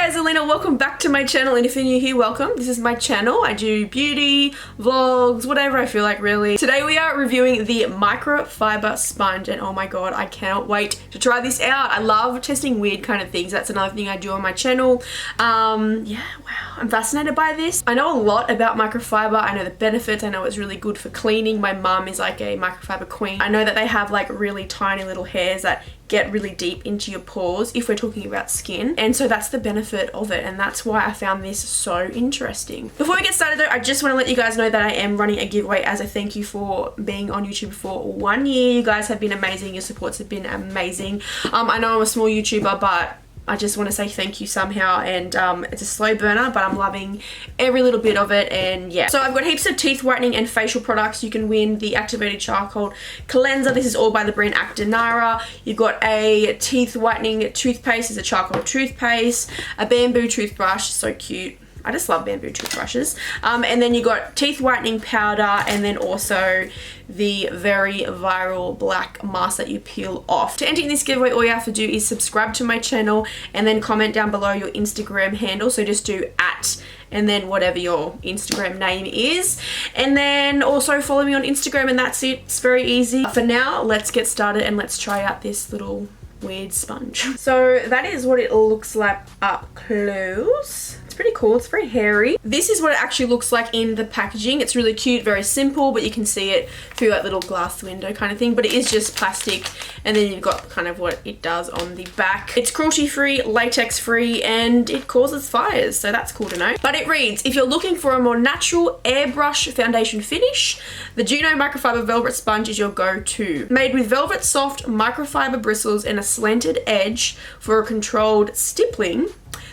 guys, Alina, welcome back to my channel, and if you're new here, welcome. This is my channel. I do beauty, vlogs, whatever I feel like really. Today we are reviewing the Microfibre Sponge, and oh my god, I cannot wait to try this out. I love testing weird kind of things. That's another thing I do on my channel. Yeah, wow, I'm fascinated by this. I know a lot about microfiber. I know the benefits. I know it's really good for cleaning. My mum is like a microfiber queen. I know that they have like really tiny little hairs that get really deep into your pores if we're talking about skin, and so that's the benefit of it, and that's why I found this so interesting. Before we get started though, I just want to let you guys know that I am running a giveaway as a thank you for being on YouTube for 1 year. You guys have been amazing. Your supports have been amazing. I know I'm a small YouTuber, but I just want to say thank you somehow, and it's a slow burner, but I'm loving every little bit of it. And yeah, so I've got heaps of teeth whitening and facial products. You can win the activated charcoal cleanser. This is all by the brand Actinara. You've got a teeth whitening toothpaste. It's a charcoal toothpaste, a bamboo toothbrush, so cute. I just love bamboo toothbrushes. And then you got teeth whitening powder, and then also the very viral black mask that you peel off. To enter in this giveaway, all you have to do is subscribe to my channel and then comment down below your Instagram handle. So just do @ and then whatever your Instagram name is, and then also follow me on Instagram, and that's it. It's very easy. For now, let's get started and let's try out this little weird sponge. So that is what it looks like up close. Pretty cool. It's very hairy. This is what it actually looks like in the packaging. It's really cute, very simple, but you can see it through that little glass window kind of thing, but it is just plastic, and then you've got kind of what it does on the back. It's cruelty free, latex free, and it causes fires, so that's cool to know. But it reads, if you're looking for a more natural airbrush foundation finish, the JUNO Microfibre Velvet Sponge is your go-to. Made with velvet soft microfiber bristles and a slanted edge for a controlled stippling,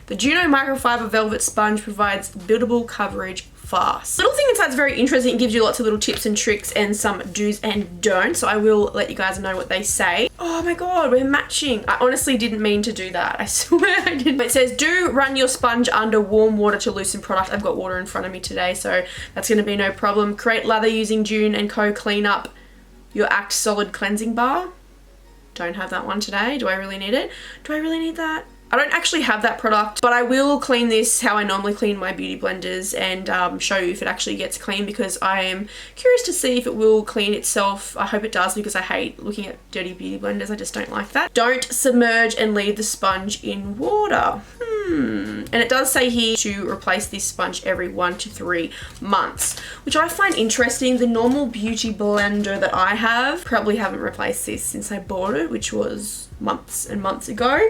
the JUNO Microfibre Velvet Sponge provides buildable coverage fast. Little thing inside's very interesting. It gives you lots of little tips and tricks and some do's and don'ts, so I will let you guys know what they say. Oh my god, we're matching. I honestly didn't mean to do that. I swear I didn't. It says, do run your sponge under warm water to loosen product. I've got water in front of me today, so that's going to be no problem. Create lather using JUNO Co. Clean Up Your Act Solid Cleansing Bar. Don't have that one today. Do I really need it? Do I really need that? I don't actually have that product, but I will clean this how I normally clean my beauty blenders and show you if it actually gets clean, because I am curious to see if it will clean itself. I hope it does, because I hate looking at dirty beauty blenders. I just don't like that. Don't submerge and leave the sponge in water. And it does say here to replace this sponge every 1 to 3 months, which I find interesting. The normal beauty blender that I have, probably haven't replaced this since I bought it, which was months and months ago.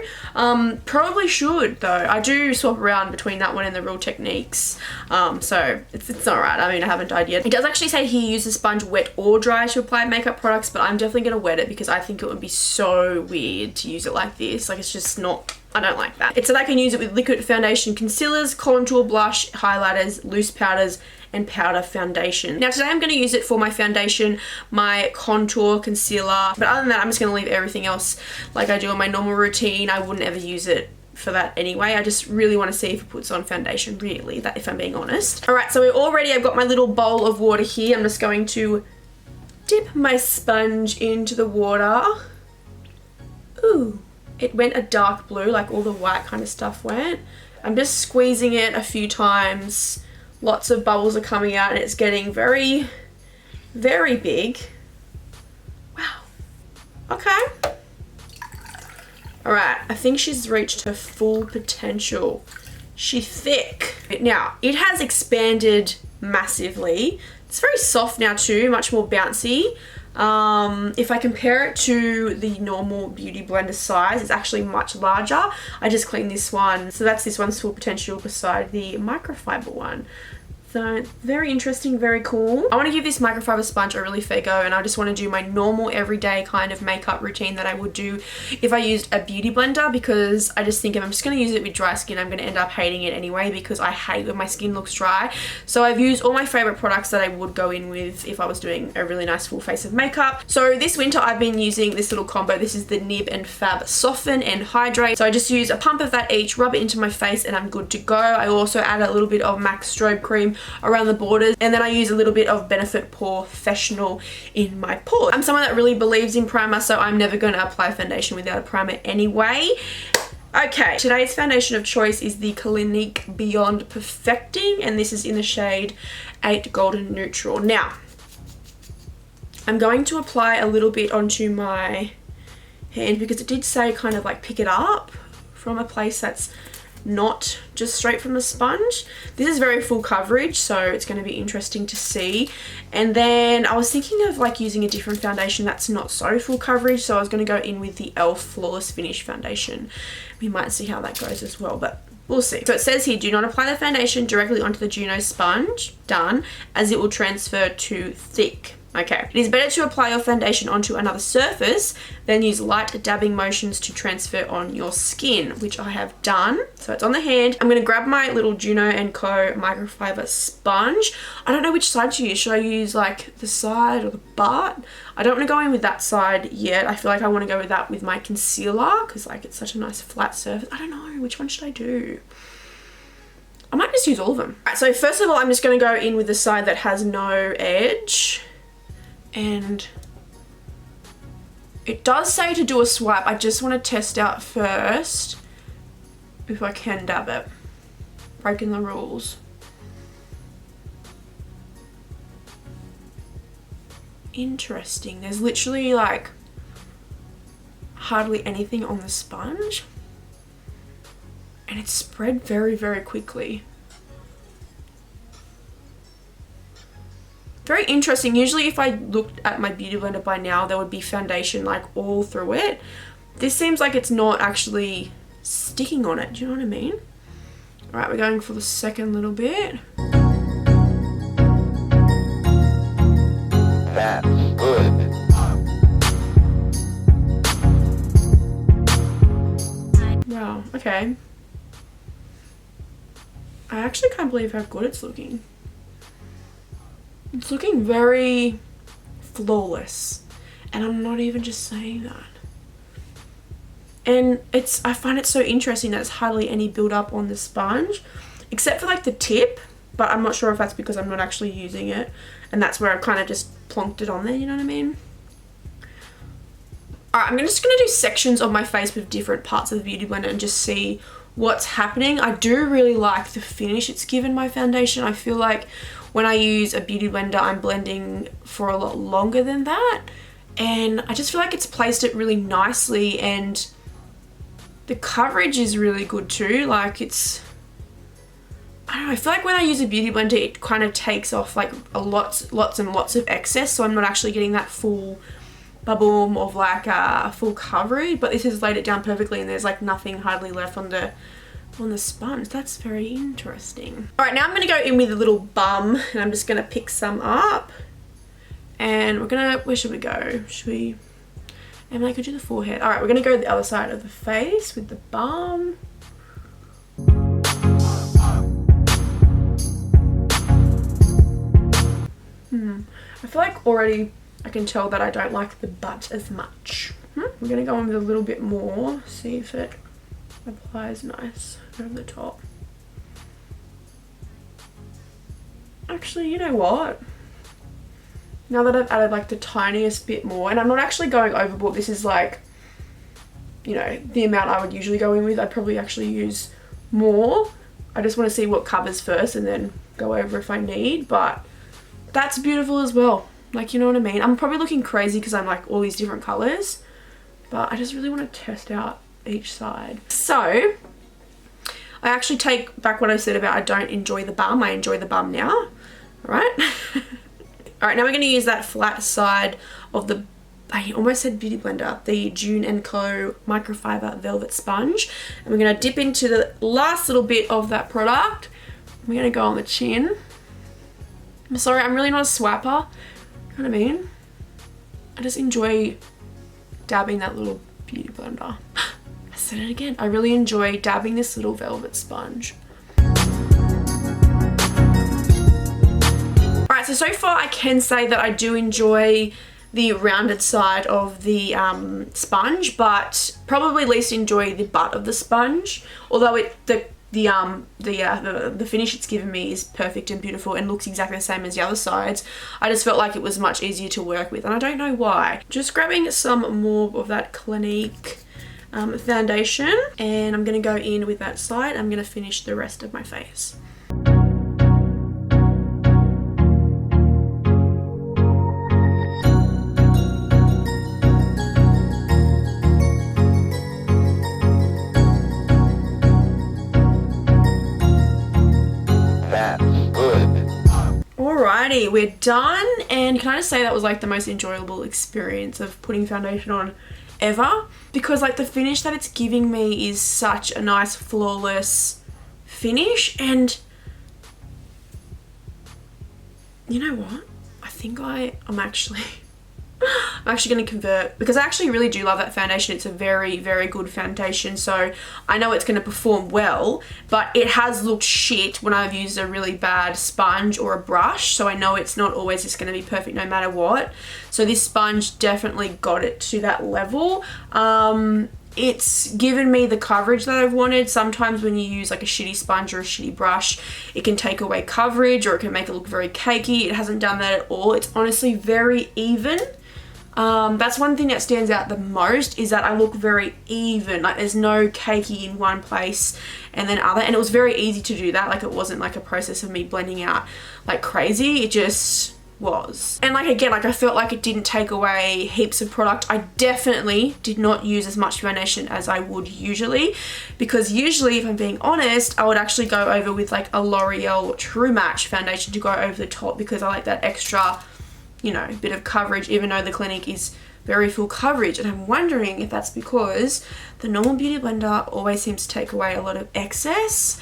Probably should though. I do swap around between that one and the Real Techniques, so it's alright. I mean, I haven't died yet. It does actually say here use the sponge wet or dry to apply makeup products, but I'm definitely gonna wet it because I think it would be so weird to use it like this. Like, it's just not, I don't like that. It said I can use it with liquid foundation, concealers, contour, blush, highlighters, loose powders, and powder foundation. Now today I'm going to use it for my foundation, my contour, concealer, but other than that I'm just going to leave everything else like I do in my normal routine. I wouldn't ever use it for that anyway. I just really want to see if it puts on foundation, really, that if I'm being honest. Alright, so we're all ready. I've got my little bowl of water here. I'm just going to dip my sponge into the water. Ooh. It went a dark blue, like all the white kind of stuff went. I'm just squeezing it a few times. Lots of bubbles are coming out and it's getting very, very big. Wow. Okay. Alright, I think she's reached her full potential. She's thick. Now, it has expanded massively. It's very soft now too, much more bouncy. If I compare it to the normal beauty blender size, it's actually much larger. I just cleaned this one, so that's this one's full potential beside the microfiber one. So very interesting, very cool. I want to give this microfiber sponge a really fair go, and I just want to do my normal everyday kind of makeup routine that I would do if I used a beauty blender, because I just think if I'm just going to use it with dry skin, I'm going to end up hating it anyway, because I hate when my skin looks dry. So I've used all my favorite products that I would go in with if I was doing a really nice full face of makeup. So this winter I've been using this little combo. This is the Nib and Fab Soften and Hydrate. So I just use a pump of that each, rub it into my face, and I'm good to go. I also add a little bit of MAC strobe cream around the borders, and then I use a little bit of Benefit Professional in my pores. I'm someone that really believes in primer, so I'm never going to apply foundation without a primer anyway. Okay, today's foundation of choice is the Clinique Beyond Perfecting, and this is in the shade 8 Golden Neutral. Now, I'm going to apply a little bit onto my hand because it did say kind of like pick it up from a place that's not just straight from the sponge. This is very full coverage, so it's going to be interesting to see. And then I was thinking of like using a different foundation that's not so full coverage, so I was going to go in with the e.l.f. Flawless Finish foundation. We might see how that goes as well, but we'll see. So it says here, do not apply the foundation directly onto the JUNO sponge, done, as it will transfer too thick. Okay, it is better to apply your foundation onto another surface than use light dabbing motions to transfer on your skin, which I have done. So it's on the hand. I'm going to grab my little JUNO Co Microfibre Sponge. I don't know which side to use. Should I use like the side or the butt? I don't want to go in with that side yet. I feel like I want to go with that with my concealer because like it's such a nice flat surface. I don't know, which one should I do? I might just use all of them. All right, so first of all, I'm just going to go in with the side that has no edge. And it does say to do a swipe. I just want to test out first if I can dab it. Breaking the rules. Interesting. There's literally like hardly anything on the sponge. And it's spread very, very quickly. Very interesting. Usually if I looked at my beauty blender by now, there would be foundation like all through it. This seems like it's not actually sticking on it. Do you know what I mean? All right, we're going for the second little bit. That's good. Wow, okay. I actually can't believe how good it's looking. It's looking very flawless, and I'm not even just saying that. And I find it so interesting that there's hardly any build up on the sponge, except for like the tip, but I'm not sure if that's because I'm not actually using it, and that's where I kind of just plonked it on there, you know what I mean? Alright, I'm just going to do sections of my face with different parts of the beauty blender and just see what's happening. I do really like the finish it's given my foundation. I feel like when I use a beauty blender, I'm blending for a lot longer than that. And I just feel like it's placed it really nicely, and the coverage is really good too. Like it's, I don't know, I feel like when I use a beauty blender, it kind of takes off like lots and lots of excess. So I'm not actually getting that full bubble of like full coverage, but this has laid it down perfectly and there's like nothing hardly left on the sponge. That's very interesting. All right, now I'm going to go in with a little bum, and I'm just going to pick some up, and we're going to, where should we go? Should we, Emily, could do the forehead. All right, we're going to go to the other side of the face with the bum. I feel like already I can tell that I don't like the butt as much. We're going to go in with a little bit more, see if it applies nice over the top. Actually, you know what? Now that I've added like the tiniest bit more, and I'm not actually going overboard, this is like, you know, the amount I would usually go in with, I'd probably actually use more. I just want to see what covers first and then go over if I need, but that's beautiful as well. Like, you know what I mean? I'm probably looking crazy because I'm like all these different colors, but I just really want to test out each side. So I actually take back what I said about I don't enjoy the bum. I enjoy the bum now. All right. All right, now we're going to use that flat side of the, I almost said beauty blender, the JUNO Co Microfibre Velvet Sponge, and we're going to dip into the last little bit of that product. We're going to go on the chin. I'm sorry, I'm really not a swapper. You know what I mean? I just enjoy dabbing that little beauty blender. I said it again. I really enjoy dabbing this little velvet sponge. Alright, so far I can say that I do enjoy the rounded side of the sponge, but probably least enjoy the butt of the sponge. Although the finish it's given me is perfect and beautiful and looks exactly the same as the other sides. I just felt like it was much easier to work with, and I don't know why. Just grabbing some more of that Clinique foundation, and I'm going to go in with that side. I'm going to finish the rest of my face. Alrighty, we're done, and can I just say that was like the most enjoyable experience of putting foundation on ever, because like the finish that it's giving me is such a nice flawless finish. And you know what, I think I'm actually going to convert, because I actually really do love that foundation. It's a very, very good foundation, so I know it's going to perform well, but it has looked shit when I've used a really bad sponge or a brush, so I know it's not always just going to be perfect no matter what. So this sponge definitely got it to that level. It's given me the coverage that I've wanted. Sometimes when you use like a shitty sponge or a shitty brush, it can take away coverage, or it can make it look very cakey. It hasn't done that at all. It's honestly very even. That's one thing that stands out the most, is that I look very even. Like there's no cakey in one place and then other, and it was very easy to do that. Like it wasn't like a process of me blending out like crazy. It just was. And like again, like I felt like it didn't take away heaps of product. I definitely did not use as much foundation as I would usually, because usually, if I'm being honest, I would actually go over with like a L'Oreal True Match foundation to go over the top, because I like that extra, you know, bit of coverage, even though the Clinique is very full coverage. And I'm wondering if that's because the normal beauty blender always seems to take away a lot of excess.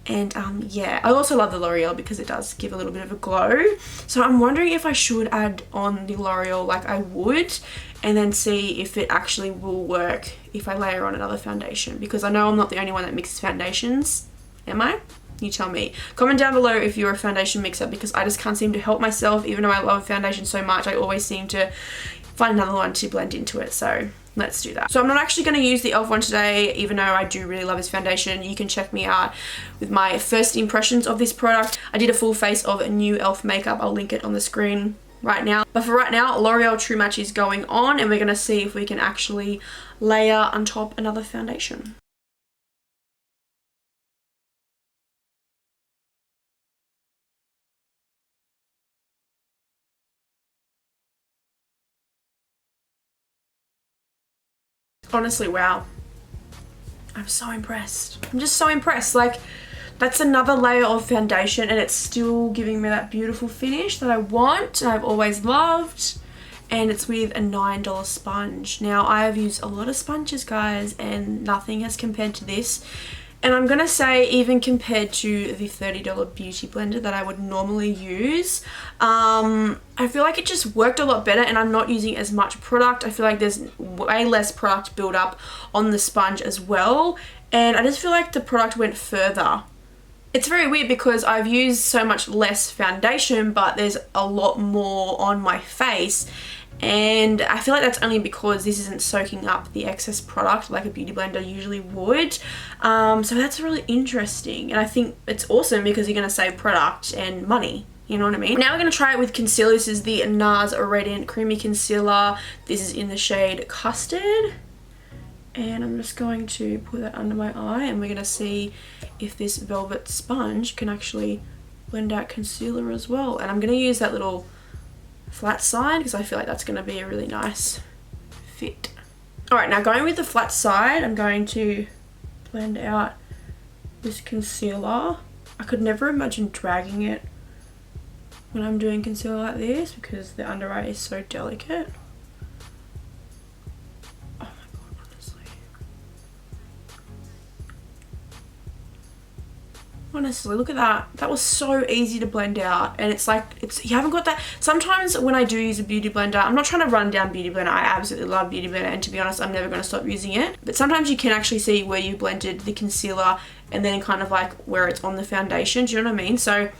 And yeah, I also love the L'Oreal because it does give a little bit of a glow. So I'm wondering if I should add on the L'Oreal like I would, and then see if it actually will work if I layer on another foundation, because I know I'm not the only one that mixes foundations. Am I? You tell me. Comment down below if you're a foundation mixer, because I just can't seem to help myself. Even though I love foundation so much, I always seem to find another one to blend into it. So let's do that. So I'm not actually going to use the e.l.f. one today, even though I do really love this foundation. You can check me out with my first impressions of this product. I did a full face of new e.l.f. makeup. I'll link it on the screen right now. But for right now, L'Oreal True Match is going on, and we're going to see if we can actually layer on top another foundation. Honestly, wow. I'm so impressed. I'm just so impressed. Like, that's another layer of foundation, and it's still giving me that beautiful finish that I want and I've always loved. And it's with a $9 sponge. Now, I have used a lot of sponges, guys, and nothing has compared to this. And I'm going to say, even compared to the $30 beauty blender that I would normally use, I feel like it just worked a lot better, and I'm not using as much product. I feel like there's way less product build up on the sponge as well. And I just feel like the product went further. It's very weird because I've used so much less foundation, but there's a lot more on my face. And I feel like that's only because this isn't soaking up the excess product like a beauty blender usually would. So that's really interesting, and I think it's awesome because you're going to save product and money. You know what I mean? Now we're going to try it with concealer. This is the NARS Radiant Creamy Concealer. This is in the shade Custard. And I'm just going to put that under my eye, and we're going to see if this velvet sponge can actually blend out concealer as well. And I'm going to use that little flat side because I feel like that's going to be a really nice fit. Alright, now going with the flat side, I'm going to blend out this concealer. I could never imagine dragging it when I'm doing concealer like this because the under eye is so delicate. Oh my god, honestly. Honestly, look at that. That was so easy to blend out, and it's like, you haven't got that. Sometimes when I do use a beauty blender, I'm not trying to run down beauty blender. I absolutely love beauty blender, and to be honest, I'm never going to stop using it. But sometimes you can actually see where you blended the concealer and then kind of like where it's on the foundation. Do you know what I mean? So I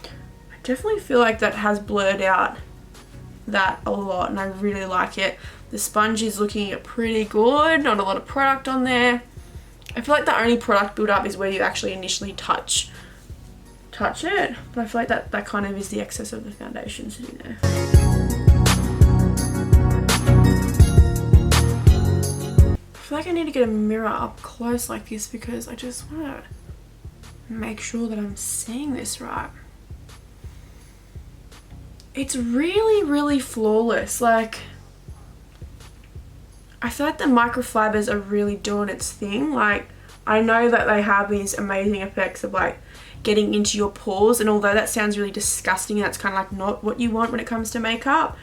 definitely feel like that has blurred out that a lot, and I really like it. The sponge is looking pretty good. Not a lot of product on there. I feel like the only product build up is where you actually initially touch it, but I feel like that kind of is the excess of the foundation sitting there. I feel feel like I need to get a mirror up close like this because I just want to make sure that I'm seeing this right. It's really, really flawless. Like, I feel like the microfibers are really doing its thing. Like, I know that they have these amazing effects of like getting into your pores, and although that sounds really disgusting, that's kind of like not what you want when it comes to makeup.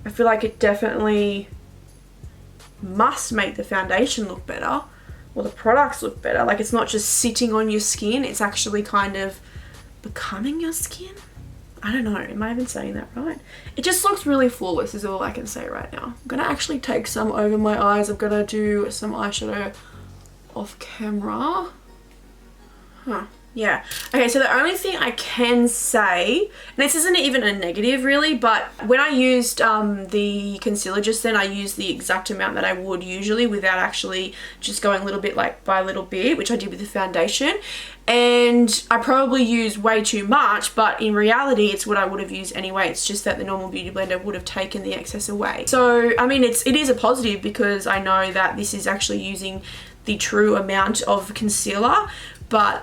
I feel like it definitely must make the foundation look better, or the products look better. Like, it's not just sitting on your skin, it's actually kind of becoming your skin. I don't know, am I even saying that right? It just looks really flawless is all I can say right now. I'm gonna actually take some over my eyes. I'm gonna do some eyeshadow off camera. Yeah. Okay, so the only thing I can say, and this isn't even a negative really, but when I used the concealer just then, I used the exact amount that I would usually without actually just going a little bit like by little bit, which I did with the foundation. And I probably used way too much, but in reality it's what I would have used anyway. It's just that the normal beauty blender would have taken the excess away. So I mean, it is a positive because I know that this is actually using the true amount of concealer. But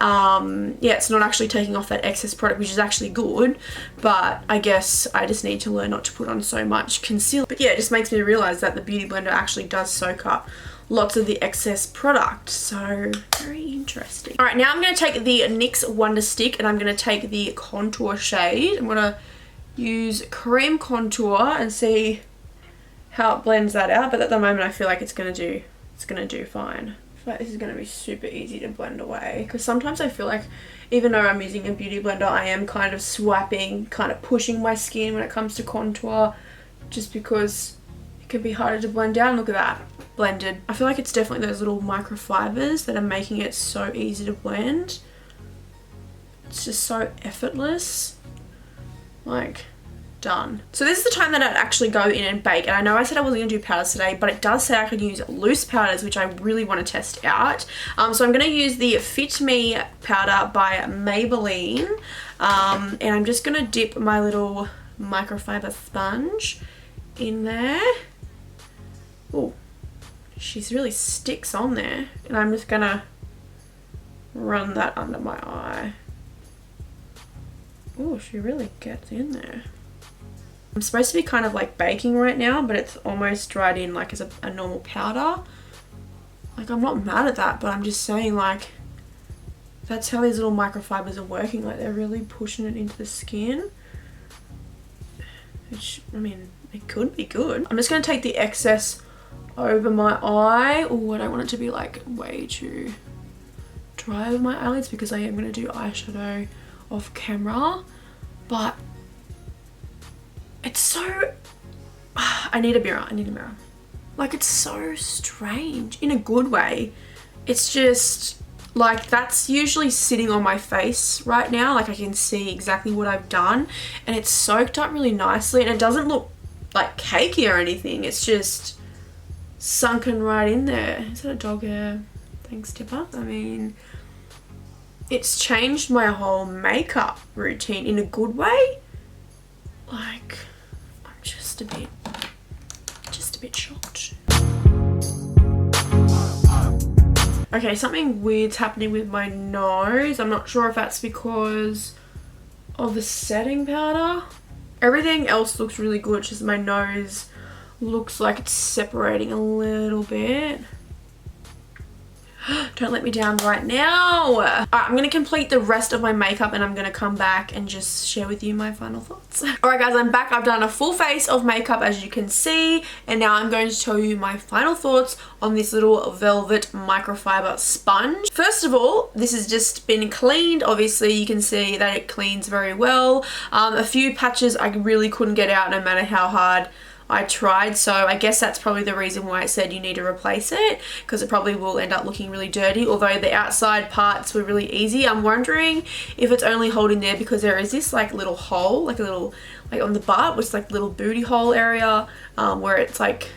yeah, it's not actually taking off that excess product, which is actually good. But I guess I just need to learn not to put on so much concealer. But yeah, it just makes me realize that the Beauty Blender actually does soak up lots of the excess product. So very interesting. All right, now I'm going to take the NYX Wonder Stick and I'm going to take the contour shade. I'm going to use cream contour and see how it blends that out. But at the moment, I feel like it's going to do fine. But this is going to be super easy to blend away, because sometimes I feel like even though I'm using a beauty blender, I am kind of swiping, kind of pushing my skin when it comes to contour, just because it can be harder to blend down. Look at that, blended. I feel like it's definitely those little microfibers that are making it so easy to blend. It's just so effortless, like done. So this is the time that I'd actually go in and bake, and I know I said I wasn't going to do powders today, but it does say I could use loose powders, which I really want to test out. So I'm going to use the Fit Me powder by Maybelline, and I'm just going to dip my little microfiber sponge in there. Oh, she really sticks on there, and I'm just going to run that under my eye. Oh, she really gets in there. I'm supposed to be kind of like baking right now, but it's almost dried in like as a normal powder. Like, I'm not mad at that, but I'm just saying, like, that's how these little microfibers are working. Like, they're really pushing it into the skin. Which, I mean, it could be good. I'm just going to take the excess over my eye. Oh, I don't want it to be like way too dry over my eyelids because I am going to do eyeshadow off camera. But it's so, I need a mirror. Like, it's so strange in a good way. It's just like, that's usually sitting on my face right now. Like, I can see exactly what I've done, and it's soaked up really nicely, and it doesn't look like cakey or anything. It's just sunken right in there. Is that a dog hair? Thanks, Tipper. I mean, it's changed my whole makeup routine in a good way. Like, I'm just a bit shocked. Okay, something weird's happening with my nose. I'm not sure if that's because of the setting powder. Everything else looks really good, just my nose looks like it's separating a little bit. Don't let me down right now. Alright, I'm going to complete the rest of my makeup and I'm going to come back and just share with you my final thoughts. Alright guys, I'm back. I've done a full face of makeup, as you can see, and now I'm going to tell you my final thoughts on this little velvet microfiber sponge. First of all, this has just been cleaned. Obviously you can see that it cleans very well. A few patches I really couldn't get out no matter how hard I tried, so I guess that's probably the reason why it said you need to replace it, because it probably will end up looking really dirty, although the outside parts were really easy. I'm wondering if it's only holding there because there is this like little hole, like a little, like on the butt, which is like little booty hole area, where it's like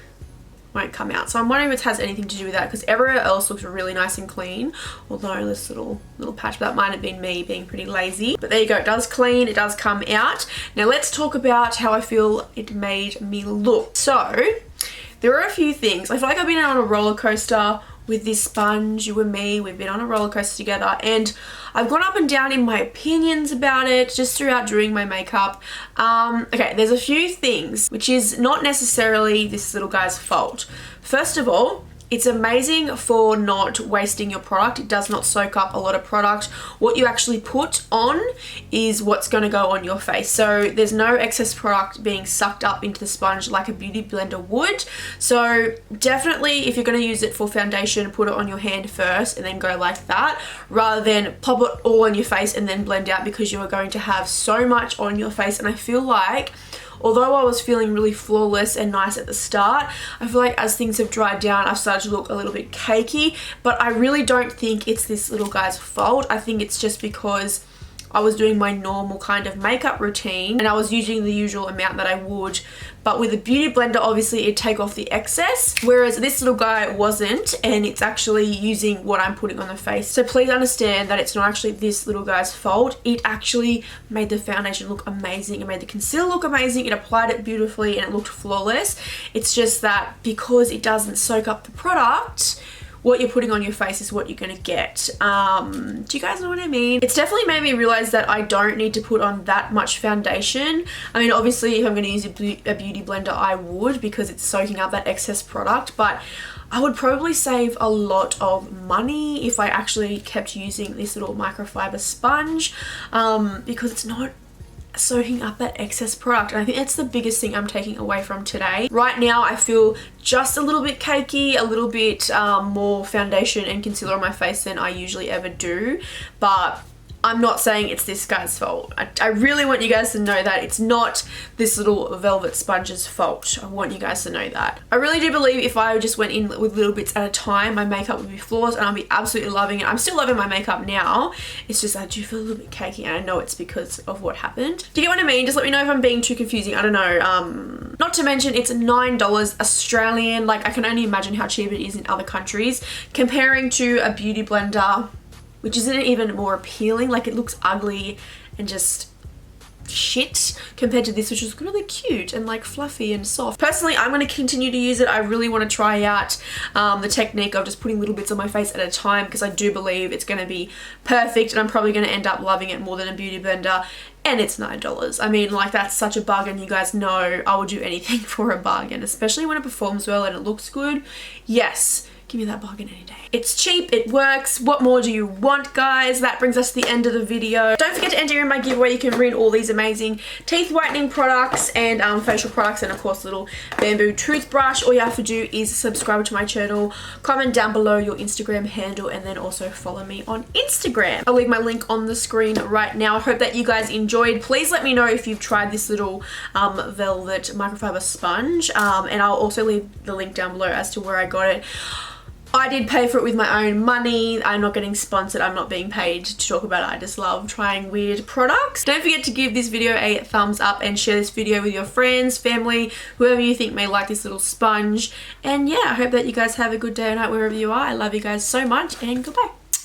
won't come out. So I'm wondering if it has anything to do with that, because everywhere else looks really nice and clean, although this little patch, but that might have been me being pretty lazy. But there you go, it does clean, it does come out. Now let's talk about how I feel it made me look. So there are a few things. I feel like I've been on a roller coaster with this sponge. You and me, we've been on a roller coaster together, and I've gone up and down in my opinions about it just throughout doing my makeup. Okay, there's a few things which is not necessarily this little guy's fault. First of all, it's amazing for not wasting your product. It does not soak up a lot of product. What you actually put on is what's going to go on your face. So there's no excess product being sucked up into the sponge like a beauty blender would. So definitely, if you're going to use it for foundation, put it on your hand first and then go like that, rather than pop it all on your face and then blend out, because you are going to have so much on your face. And I feel like, although I was feeling really flawless and nice at the start, I feel like as things have dried down, I've started to look a little bit cakey. But I really don't think it's this little guy's fault. I think it's just because I was doing my normal kind of makeup routine and I was using the usual amount that I would. But with a beauty blender, obviously it'd take off the excess, whereas this little guy wasn't, and it's actually using what I'm putting on the face. So please understand that it's not actually this little guy's fault. It actually made the foundation look amazing. It made the concealer look amazing. It applied it beautifully and it looked flawless. It's just that because it doesn't soak up the product, what you're putting on your face is what you're gonna get. Do you guys know what I mean? It's definitely made me realize that I don't need to put on that much foundation. I mean, obviously if I'm gonna use a beauty blender, I would, because it's soaking up that excess product, but I would probably save a lot of money if I actually kept using this little microfiber sponge, because it's not soaking up that excess product. And I think that's the biggest thing I'm taking away from today. Right now I feel just a little bit cakey, a little bit more foundation and concealer on my face than I usually ever do, but I'm not saying it's this guy's fault. I really want you guys to know that it's not this little velvet sponge's fault. I want you guys to know that. I really do believe if I just went in with little bits at a time, my makeup would be flawless and I'd be absolutely loving it. I'm still loving my makeup now. It's just I do feel a little bit cakey, and I know it's because of what happened. Do you get what I mean? Just let me know if I'm being too confusing. I don't know. Not to mention it's $9 Australian. Like, I can only imagine how cheap it is in other countries. Comparing to a beauty blender, which isn't even more appealing. Like, it looks ugly and just shit compared to this, which is really cute and like fluffy and soft. Personally, I'm going to continue to use it. I really want to try out the technique of just putting little bits on my face at a time, because I do believe it's going to be perfect and I'm probably going to end up loving it more than a beauty blender. And it's $9. I mean, like, that's such a bargain. You guys know I would do anything for a bargain, especially when it performs well and it looks good. Yes, give me that bargain any day. It's cheap, it works. What more do you want, guys? That brings us to the end of the video. Don't forget to enter in my giveaway. You can win all these amazing teeth whitening products and facial products, and of course, little bamboo toothbrush. All you have to do is subscribe to my channel, comment down below your Instagram handle, and then also follow me on Instagram. I'll leave my link on the screen right now. I hope that you guys enjoyed. Please let me know if you've tried this little velvet microfiber sponge, and I'll also leave the link down below as to where I got it. I did pay for it with my own money. I'm not getting sponsored. I'm not being paid to talk about it. I just love trying weird products. Don't forget to give this video a thumbs up and share this video with your friends, family, whoever you think may like this little sponge. And yeah, I hope that you guys have a good day or night wherever you are. I love you guys so much, and goodbye.